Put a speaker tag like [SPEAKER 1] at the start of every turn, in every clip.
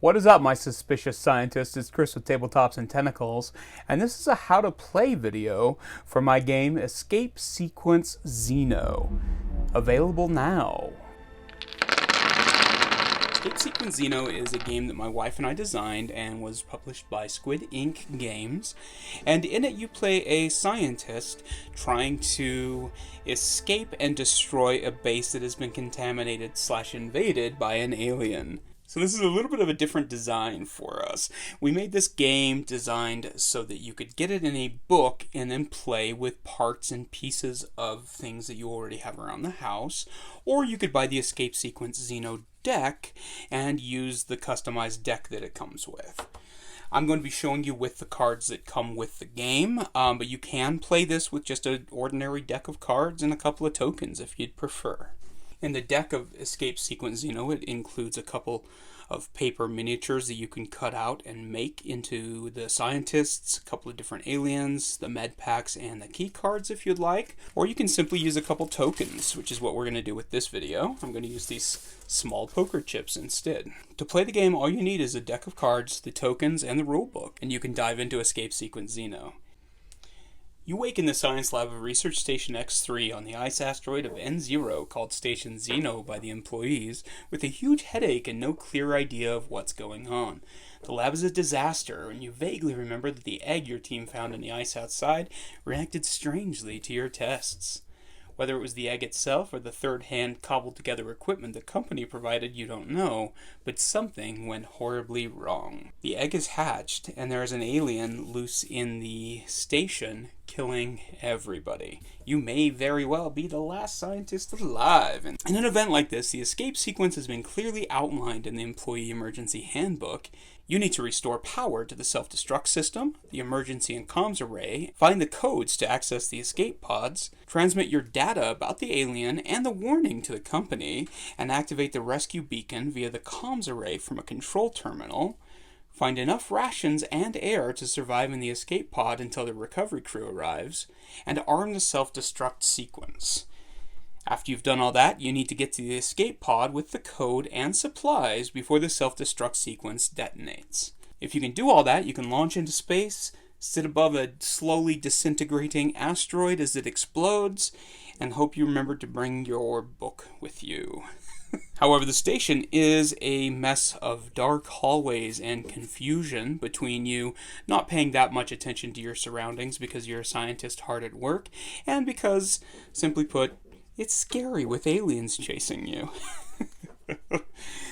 [SPEAKER 1] What is up, my suspicious scientists? It's Chris with Tabletops and Tentacles, and this is a how to play video for my game Escape Sequence XENO. Available now. Escape Sequence XENO is a game that my wife and I designed and was published by Squid Ink Games. And in it you play a scientist trying to escape and destroy a base that has been contaminated/invaded by an alien. So this is a little bit of a different design for us. We made this game designed so that you could get it in a book and then play with parts and pieces of things that you already have around the house. Or you could buy the Escape Sequence XENO deck and use the customized deck that it comes with. I'm going to be showing you with the cards that come with the game, but you can play this with just an ordinary deck of cards and a couple of tokens if you'd prefer. In the deck of Escape Sequence XENO, it includes a couple of paper miniatures that you can cut out and make into the scientists, a couple of different aliens, the med packs, and the key cards if you'd like. Or you can simply use a couple tokens, which is what we're going to do with this video. I'm going to use these small poker chips instead. To play the game, all you need is a deck of cards, the tokens, and the rulebook, and you can dive into Escape Sequence XENO. You wake in the science lab of Research Station X3 on the ice asteroid of N0, called Station XENO by the employees, with a huge headache and no clear idea of what's going on. The lab is a disaster, and you vaguely remember that the egg your team found in the ice outside reacted strangely to your tests. Whether it was the egg itself or the third-hand cobbled-together equipment the company provided, you don't know, but something went horribly wrong. The egg is hatched, and there is an alien loose in the station, killing everybody. You may very well be the last scientist alive. And in an event like this, the escape sequence has been clearly outlined in the Employee Emergency Handbook. You need to restore power to the self-destruct system, the emergency and comms array, find the codes to access the escape pods, transmit your data about the alien and the warning to the company, and activate the rescue beacon via the comms array from a control terminal, find enough rations and air to survive in the escape pod until the recovery crew arrives, and arm the self-destruct sequence. After you've done all that, you need to get to the escape pod with the code and supplies before the self-destruct sequence detonates. If you can do all that, you can launch into space, sit above a slowly disintegrating asteroid as it explodes, and hope you remember to bring your book with you. However, the station is a mess of dark hallways and confusion between you not paying that much attention to your surroundings because you're a scientist hard at work, and because, simply put, it's scary with aliens chasing you.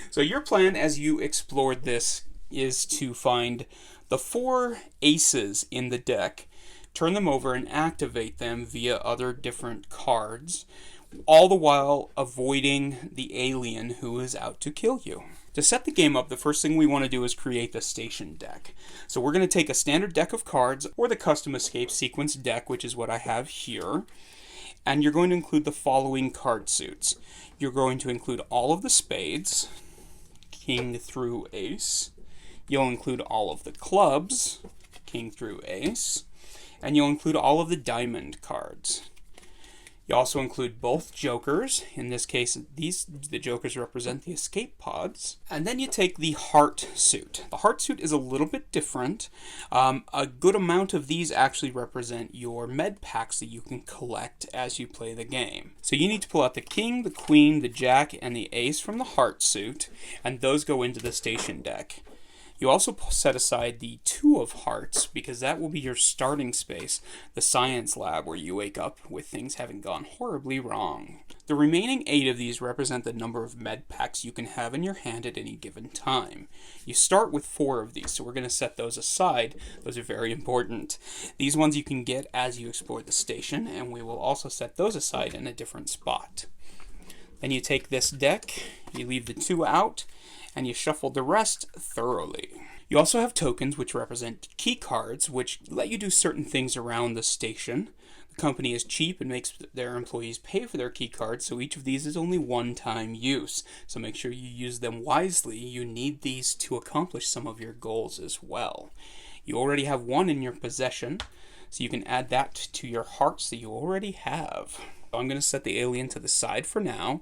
[SPEAKER 1] So your plan as you explored this is to find the 4 aces in the deck, turn them over and activate them via other different cards, all the while avoiding the alien who is out to kill you. To set the game up, the first thing we want to do is create the station deck. So we're going to take a standard deck of cards or the custom escape sequence deck, which is what I have here. And you're going to include the following card suits. You're going to include all of the spades, king through ace. You'll include all of the clubs, king through ace. And you'll include all of the diamond cards. You also include both jokers. In this case, the jokers represent the escape pods. And then you take the heart suit. The heart suit is a little bit different. A good amount of these actually represent your med packs that you can collect as you play the game. So you need to pull out the king, the queen, the jack, and the ace from the heart suit, and those go into the station deck. You also set aside the 2 of hearts because that will be your starting space, the science lab where you wake up with things having gone horribly wrong. The remaining 8 of these represent the number of med packs you can have in your hand at any given time. You start with 4 of these, so we're going to set those aside. Those are very important. These ones you can get as you explore the station, and we will also set those aside in a different spot. Then you take this deck, you leave the 2 out, and you shuffle the rest thoroughly. You also have tokens which represent key cards which let you do certain things around the station. The company is cheap and makes their employees pay for their key cards, so each of these is only one-time use. So make sure you use them wisely. You need these to accomplish some of your goals as well. You already have 1 in your possession, so you can add that to your hearts that you already have. So I'm going to set the alien to the side for now,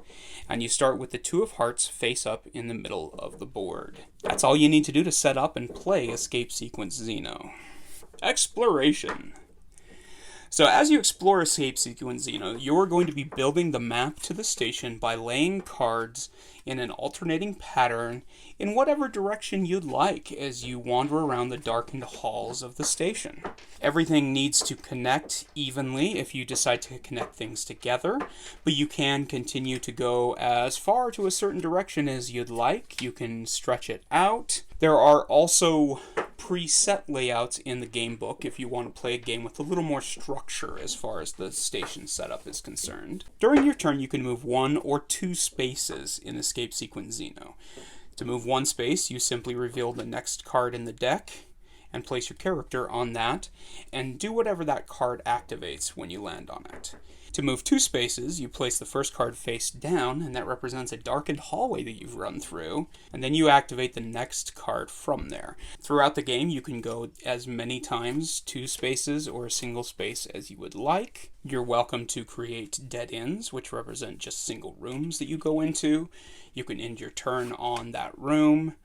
[SPEAKER 1] and you start with the 2 of hearts face up in the middle of the board. That's all you need to do to set up and play Escape Sequence XENO. Exploration. So as you explore Escape Sequence XENO, you're going to be building the map to the station by laying cards in an alternating pattern in whatever direction you'd like as you wander around the darkened halls of the station. Everything needs to connect evenly if you decide to connect things together, but you can continue to go as far to a certain direction as you'd like. You can stretch it out. There are also preset layouts in the game book if you want to play a game with a little more structure as far as the station setup is concerned. During your turn, you can move 1 or 2 spaces in Escape Sequence XENO. To move 1 space, you simply reveal the next card in the deck and place your character on that, and do whatever that card activates when you land on it. To move 2 spaces, you place the first card face down, and that represents a darkened hallway that you've run through, and then you activate the next card from there. Throughout the game, you can go as many times 2 spaces or a single space as you would like. You're welcome to create dead ends, which represent just single rooms that you go into. You can end your turn on that room,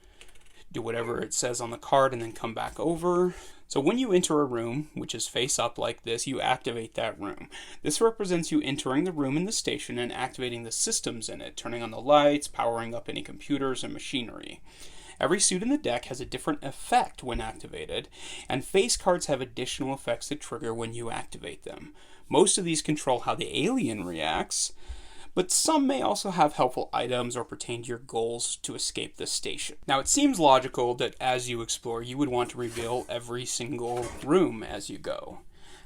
[SPEAKER 1] do whatever it says on the card, and then come back over. So when you enter a room, which is face up like this, you activate that room. This represents you entering the room in the station and activating the systems in it, turning on the lights, powering up any computers and machinery. Every suit in the deck has a different effect when activated, and face cards have additional effects that trigger when you activate them. Most of these control how the alien reacts, but some may also have helpful items or pertain to your goals to escape the station. Now, it seems logical that as you explore, you would want to reveal every single room as you go.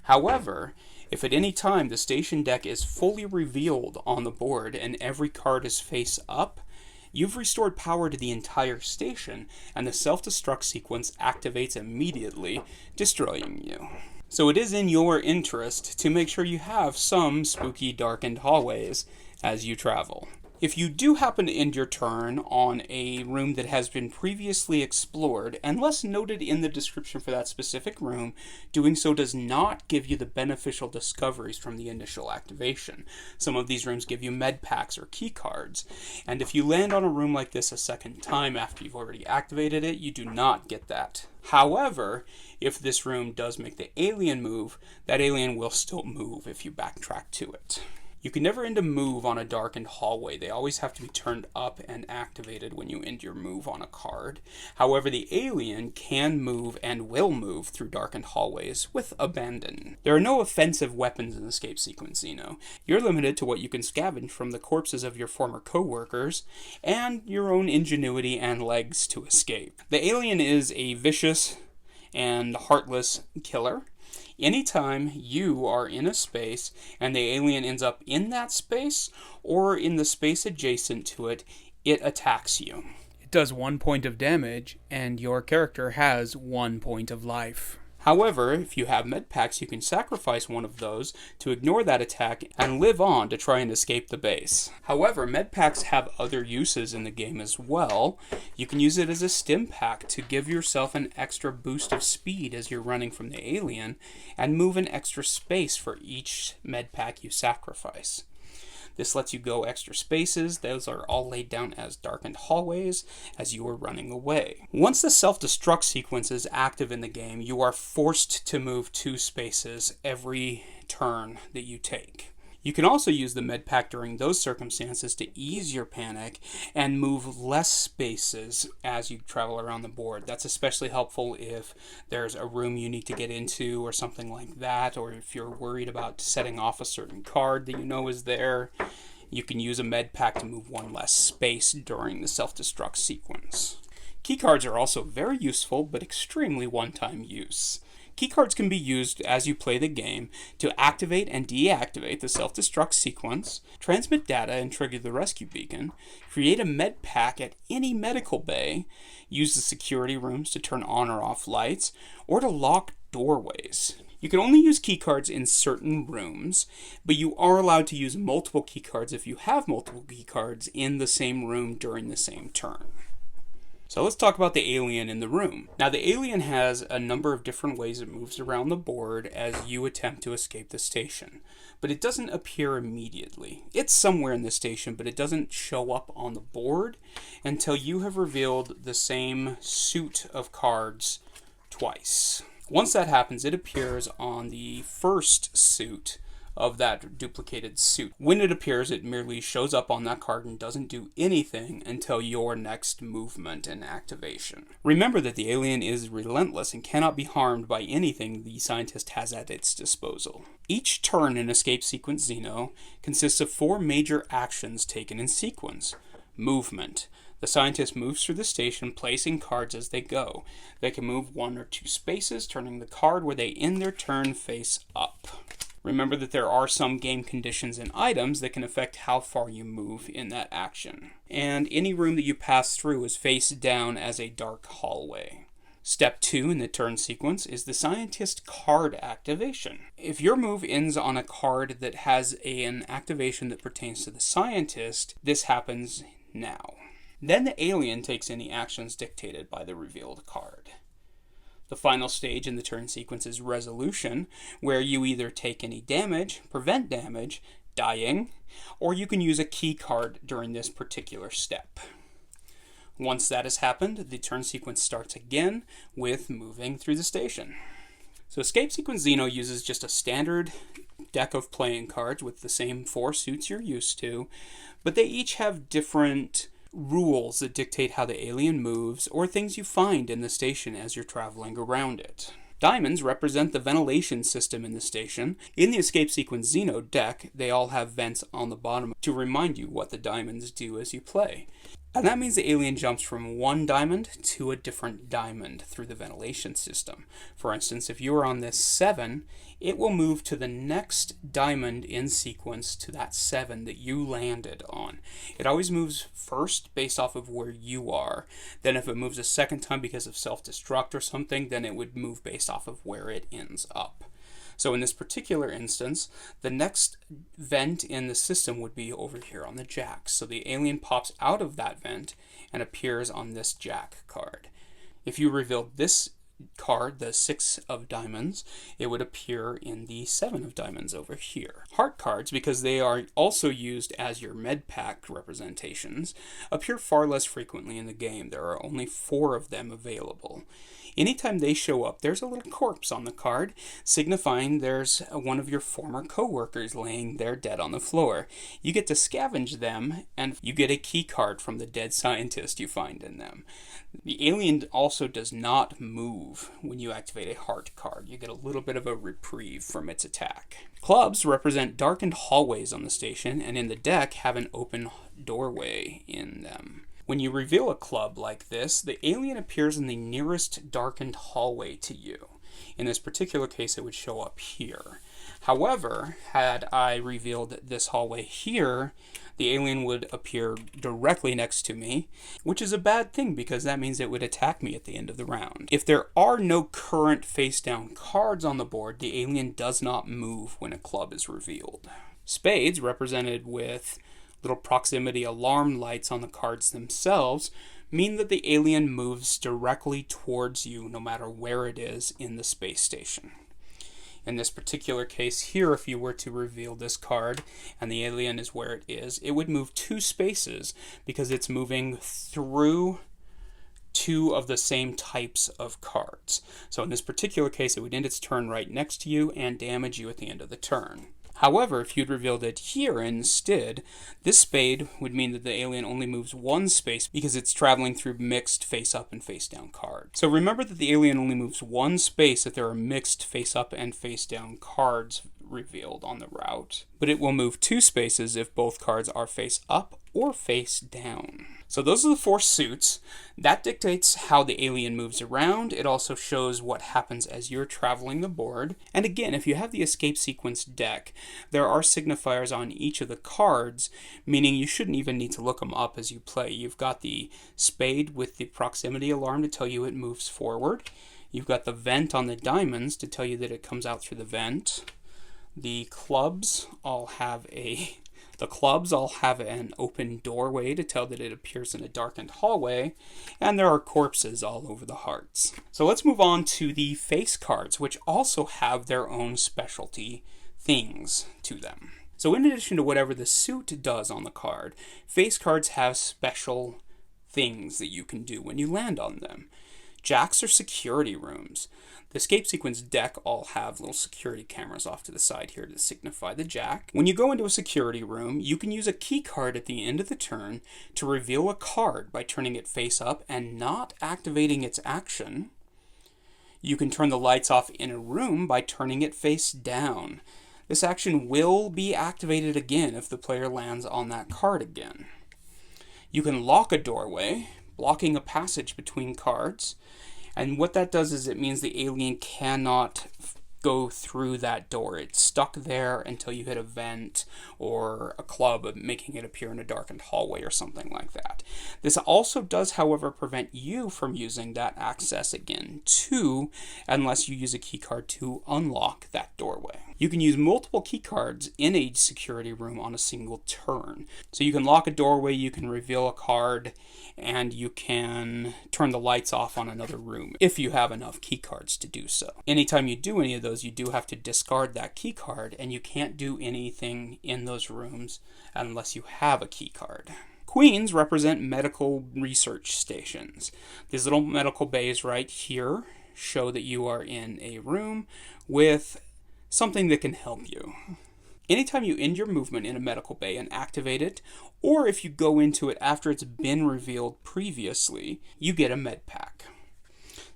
[SPEAKER 1] However, if at any time the station deck is fully revealed on the board and every card is face up, you've restored power to the entire station, and the self-destruct sequence activates immediately, destroying you. So it is in your interest to make sure you have some spooky darkened hallways as you travel. If you do happen to end your turn on a room that has been previously explored, unless noted in the description for that specific room, doing so does not give you the beneficial discoveries from the initial activation. Some of these rooms give you med packs or key cards, and if you land on a room like this a second time after you've already activated it, you do not get that. However, if this room does make the alien move, that alien will still move if you backtrack to it. You can never end a move on a darkened hallway. They always have to be turned up and activated when you end your move on a card. However, the alien can move and will move through darkened hallways with abandon. There are no offensive weapons in Escape Sequence XENO. You're limited to what you can scavenge from the corpses of your former co-workers and your own ingenuity and legs to escape. The alien is a vicious and heartless killer. Anytime you are in a space and the alien ends up in that space or in the space adjacent to it, it attacks you. It does 1 point of damage, and your character has 1 point of life. However, if you have med packs, you can sacrifice one of those to ignore that attack and live on to try and escape the base. However, med packs have other uses in the game as well. You can use it as a stim pack to give yourself an extra boost of speed as you're running from the alien, and move an extra space for each med pack you sacrifice. This lets you go extra spaces. Those are all laid down as darkened hallways as you are running away. Once the self-destruct sequence is active in the game, you are forced to move 2 spaces every turn that you take. You can also use the med pack during those circumstances to ease your panic and move less spaces as you travel around the board. That's especially helpful if there's a room you need to get into or something like that, or if you're worried about setting off a certain card that you know is there. You can use a med pack to move 1 less space during the self-destruct sequence. Keycards are also very useful, but extremely one-time use. Keycards can be used as you play the game to activate and deactivate the self-destruct sequence, transmit data and trigger the rescue beacon, create a med pack at any medical bay, use the security rooms to turn on or off lights, or to lock doorways. You can only use keycards in certain rooms, but you are allowed to use multiple keycards if you have multiple keycards in the same room during the same turn. So let's talk about the alien in the room. Now the alien has a number of different ways it moves around the board as you attempt to escape the station. But it doesn't appear immediately. It's somewhere in the station, but it doesn't show up on the board until you have revealed the same suit of cards twice. Once that happens, it appears on the first suit of that duplicated suit. When it appears, it merely shows up on that card and doesn't do anything until your next movement and activation. Remember that the alien is relentless and cannot be harmed by anything the scientist has at its disposal. Each turn in Escape Sequence XENO consists of 4 major actions taken in sequence. Movement. The scientist moves through the station, placing cards as they go. They can move 1 or 2 spaces, turning the card where they end their turn face up. Remember that there are some game conditions and items that can affect how far you move in that action. And any room that you pass through is face down as a dark hallway. Step 2 in the turn sequence is the scientist card activation. If your move ends on a card that has an activation that pertains to the scientist, this happens now. Then the alien takes any actions dictated by the revealed card. The final stage in the turn sequence is resolution, where you either take any damage, prevent damage, dying, or you can use a key card during this particular step. Once that has happened, the turn sequence starts again with moving through the station. So Escape Sequence XENO uses just a standard deck of playing cards with the same 4 suits you're used to, but they each have different rules that dictate how the alien moves or things you find in the station as you're traveling around it. Diamonds represent the ventilation system in the station. In the Escape Sequence XENO deck, they all have vents on the bottom to remind you what the diamonds do as you play. And that means the alien jumps from one diamond to a different diamond through the ventilation system. For instance, if you are on this 7, it will move to the next diamond in sequence to that 7 that you landed on. It always moves first based off of where you are. Then if it moves a second time because of self-destruct or something, then it would move based off of where it ends up. So in this particular instance, the next vent in the system would be over here on the jack. So the alien pops out of that vent and appears on this jack card. If you revealed this card, the 6 of diamonds, it would appear in the 7 of diamonds over here. Heart cards, because they are also used as your med pack representations, appear far less frequently in the game. There are only 4 of them available. Anytime they show up, there's a little corpse on the card, signifying there's one of your former co-workers laying there dead on the floor. You get to scavenge them, and you get a key card from the dead scientist you find in them. The alien also does not move when you activate a heart card. You get a little bit of a reprieve from its attack. Clubs represent darkened hallways on the station, and in the deck have an open doorway in them. When you reveal a club like this, the alien appears in the nearest darkened hallway to you. In this particular case, it would show up here. However, had I revealed this hallway here, the alien would appear directly next to me, which is a bad thing because that means it would attack me at the end of the round. If there are no current face-down cards on the board, the alien does not move when a club is revealed. Spades, represented with little proximity alarm lights on the cards themselves, mean that the alien moves directly towards you no matter where it is in the space station. In this particular case here, if you were to reveal this card and the alien is where it is, it would move 2 spaces because it's moving through 2 of the same types of cards. So in this particular case, it would end its turn right next to you and damage you at the end of the turn. However, if you'd revealed it here instead, this spade would mean that the alien only moves 1 space because it's traveling through mixed face-up and face-down cards. So remember that the alien only moves 1 space if there are mixed face-up and face-down cards revealed on the route, but it will move 2 spaces if both cards are face-up or face-down. So those are the 4 suits. That dictates how the alien moves around. It also shows what happens as you're traveling the board. And again, if you have the Escape Sequence deck, there are signifiers on each of the cards, meaning you shouldn't even need to look them up as you play. You've got the spade with the proximity alarm to tell you it moves forward. You've got the vent on the diamonds to tell you that it comes out through the vent. The clubs all have a The clubs all have an open doorway to tell that it appears in a darkened hallway, and there are corpses all over the hearts. So let's move on to the face cards, which also have their own specialty things to them. So in addition to whatever the suit does on the card, face cards have special things that you can do when you land on them. Jacks are security rooms. The escape sequence deck all have little security cameras off to the side here to signify the jack. When you go into a security room, you can use a key card at the end of the turn to reveal a card by turning it face up and not activating its action. You can turn the lights off in a room by turning it face down. This action will be activated again if the player lands on that card again. You can lock a doorway, blocking a passage between cards. And what that does is it means the alien cannot go through that door. It's stuck there until you hit a vent or a club, making it appear in a darkened hallway or something like that. This also does, however, prevent you from using that access again, too, unless you use a key card to unlock that doorway. You can use multiple key cards in a security room on a single turn. So you can lock a doorway, you can reveal a card, and you can turn the lights off on another room if you have enough key cards to do so. Anytime you do any of those, you do have to discard that key card, and you can't do anything in those rooms unless you have a key card. Queens represent medical research stations. These little medical bays right here show that you are in a room with something that can help you. Anytime you end your movement in a medical bay and activate it, or if you go into it after it's been revealed previously, you get a med pack.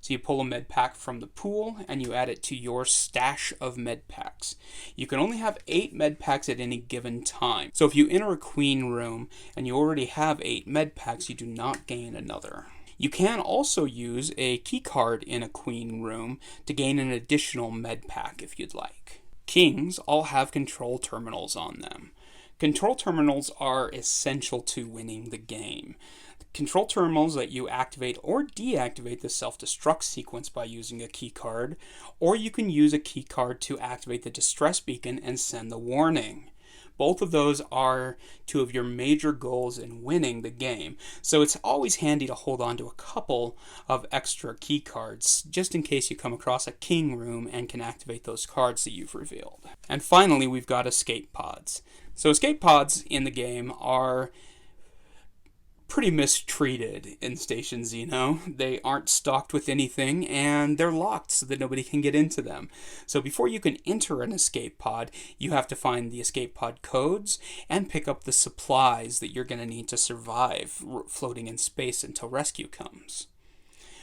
[SPEAKER 1] So you pull a med pack from the pool and you add it to your stash of med packs. You can only have 8 med packs at any given time. So if you enter a queen room and you already have 8 med packs, you do not gain another. You can also use a key card in a queen room to gain an additional med pack if you'd like. Kings all have control terminals on them. Control terminals are essential to winning the game. Control terminals let you activate or deactivate the self-destruct sequence by using a key card, or you can use a key card to activate the distress beacon and send the warning. Both of those are 2 of your major goals in winning the game, so it's always handy to hold on to a couple of extra key cards just in case you come across a king room and can activate those cards that you've revealed. And finally, we've got escape pods. So escape pods in the game are pretty mistreated in Station Xeno. They aren't stocked with anything, and they're locked so that nobody can get into them. So before you can enter an escape pod, you have to find the escape pod codes and pick up the supplies that you're going to need to survive floating in space until rescue comes.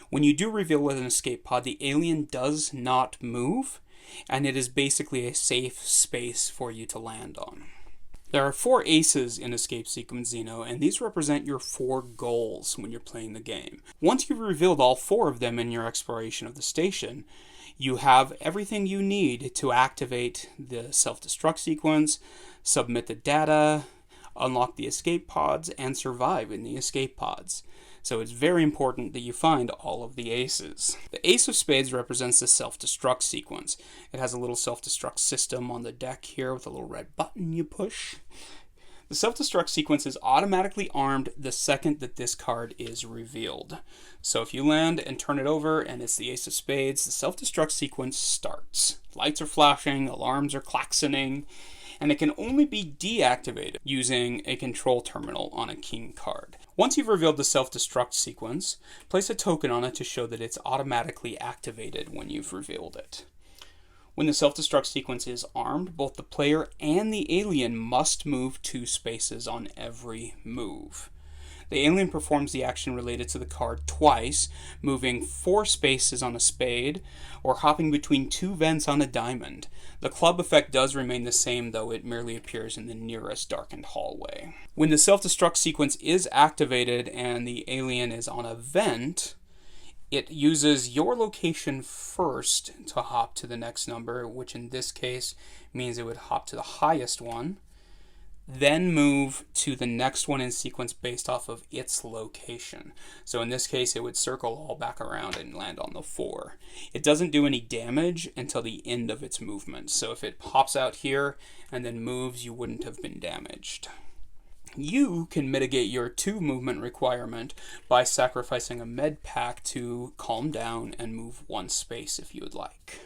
[SPEAKER 1] When you do reveal an escape pod, the alien does not move, and it is basically a safe space for you to land on. There are 4 aces in Escape Sequence XENO, and these represent your 4 goals when you're playing the game. Once you've revealed all 4 of them in your exploration of the station, you have everything you need to activate the self-destruct sequence, submit the data, unlock the escape pods, and survive in the escape pods. So it's very important that you find all of the aces. The Ace of Spades represents the self-destruct sequence. It has a little self-destruct system on the deck here with a little red button you push. The self-destruct sequence is automatically armed the second that this card is revealed. So if you land and turn it over and it's the Ace of Spades, the self-destruct sequence starts. Lights are flashing, alarms are klaxoning, and it can only be deactivated using a control terminal on a king card. Once you've revealed the self-destruct sequence, place a token on it to show that it's automatically activated when you've revealed it. When the self-destruct sequence is armed, both the player and the alien must move 2 spaces on every move. The alien performs the action related to the card twice, moving 4 spaces on a spade, or hopping between 2 vents on a diamond. The club effect does remain the same, though it merely appears in the nearest darkened hallway. When the self-destruct sequence is activated and the alien is on a vent, it uses your location first to hop to the next number, which in this case means it would hop to the highest one. then move to the next one in sequence based off of its location. So in this case, it would circle all back around and land on the 4. It doesn't do any damage until the end of its movement. So if it pops out here and then moves, you wouldn't have been damaged. You can mitigate your 2 movement requirement by sacrificing a med pack to calm down and move 1 space if you would like.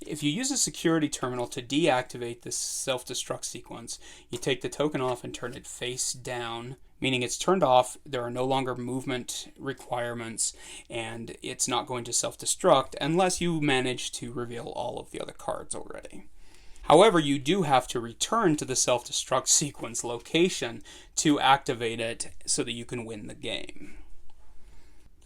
[SPEAKER 1] If you use a security terminal to deactivate this self-destruct sequence, you take the token off and turn it face down, meaning it's turned off, there are no longer movement requirements, and it's not going to self-destruct unless you manage to reveal all of the other cards already. However, you do have to return to the self-destruct sequence location to activate it so that you can win the game.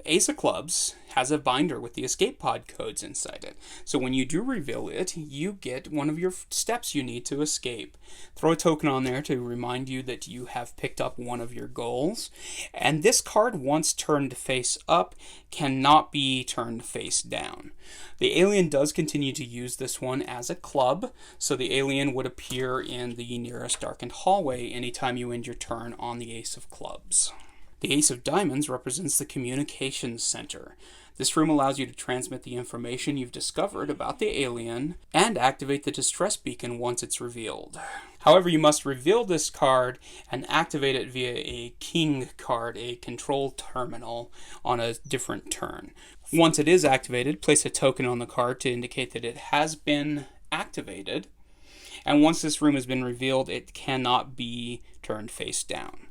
[SPEAKER 1] Ace of Clubs has a binder with the escape pod codes inside it. So when you do reveal it, you get one of your steps you need to escape. Throw a token on there to remind you that you have picked up one of your goals. And this card, once turned face up, cannot be turned face down. The alien does continue to use this one as a club, so the alien would appear in the nearest darkened hallway anytime you end your turn on the Ace of Clubs. The Ace of Diamonds represents the communications center. This room allows you to transmit the information you've discovered about the alien and activate the distress beacon once it's revealed. However, you must reveal this card and activate it via a king card, a control terminal, on a different turn. Once it is activated, place a token on the card to indicate that it has been activated. And once this room has been revealed, it cannot be turned face down.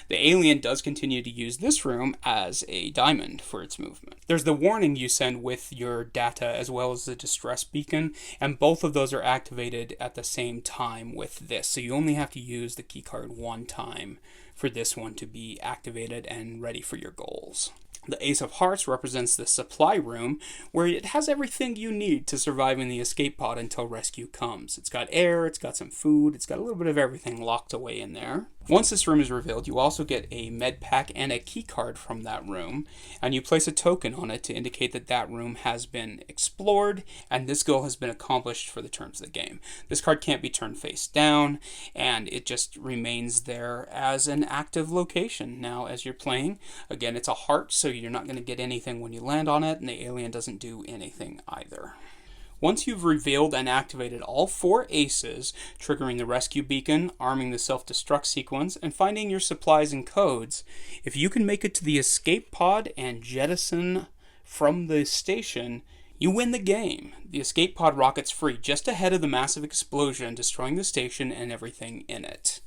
[SPEAKER 1] The alien does continue to use this room as a diamond for its movement. There's the warning you send with your data as well as the distress beacon, and both of those are activated at the same time with this. So you only have to use the keycard 1 time for this one to be activated and ready for your goals. The Ace of Hearts represents the supply room, where it has everything you need to survive in the escape pod until rescue comes. It's got air, it's got some food, it's got a little bit of everything locked away in there. Once this room is revealed, you also get a med pack and a key card from that room, and you place a token on it to indicate that that room has been explored, and this goal has been accomplished for the terms of the game. This card can't be turned face down, and it just remains there as an active location. Now, as you're playing, again, it's a heart, so you're not going to get anything when you land on it, and the alien doesn't do anything either. Once you've revealed and activated all 4 aces, triggering the rescue beacon, arming the self-destruct sequence, and finding your supplies and codes, if you can make it to the escape pod and jettison from the station, you win the game. The escape pod rockets free just ahead of the massive explosion, destroying the station and everything in it.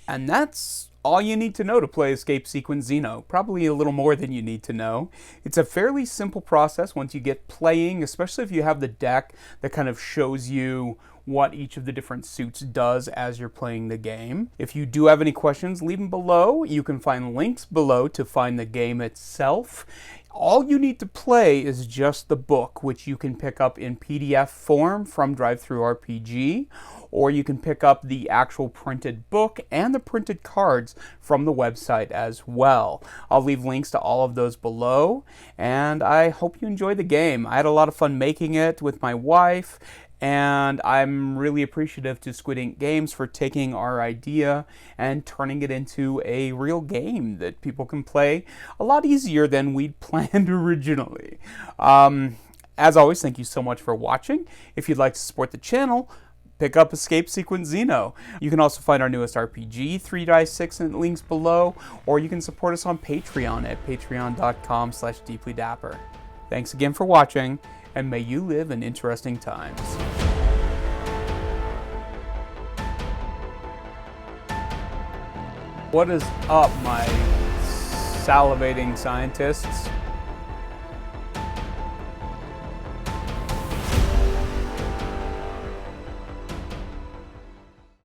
[SPEAKER 1] And that's all you need to know to play Escape Sequence XENO. Probably a little more than you need to know. It's a fairly simple process once you get playing, especially if you have the deck that kind of shows you what each of the different suits does as you're playing the game. If you do have any questions, leave them below. You can find links below to find the game itself. All you need to play is just the book, which you can pick up in PDF form from DriveThruRPG, or you can pick up the actual printed book and the printed cards from the website as well. I'll leave links to all of those below, and I hope you enjoy the game. I had a lot of fun making it with my wife, and I'm really appreciative to Squid Ink Games for taking our idea and turning it into a real game that people can play a lot easier than we'd planned originally. As always, thank you so much for watching. If you'd like to support the channel, pick up Escape Sequence XENO. You can also find our newest RPG, 3-6, in links below, or you can support us on Patreon at patreon.com/deeplydapper. Thanks again for watching, and may you live in interesting times. What is up, my salivating scientists?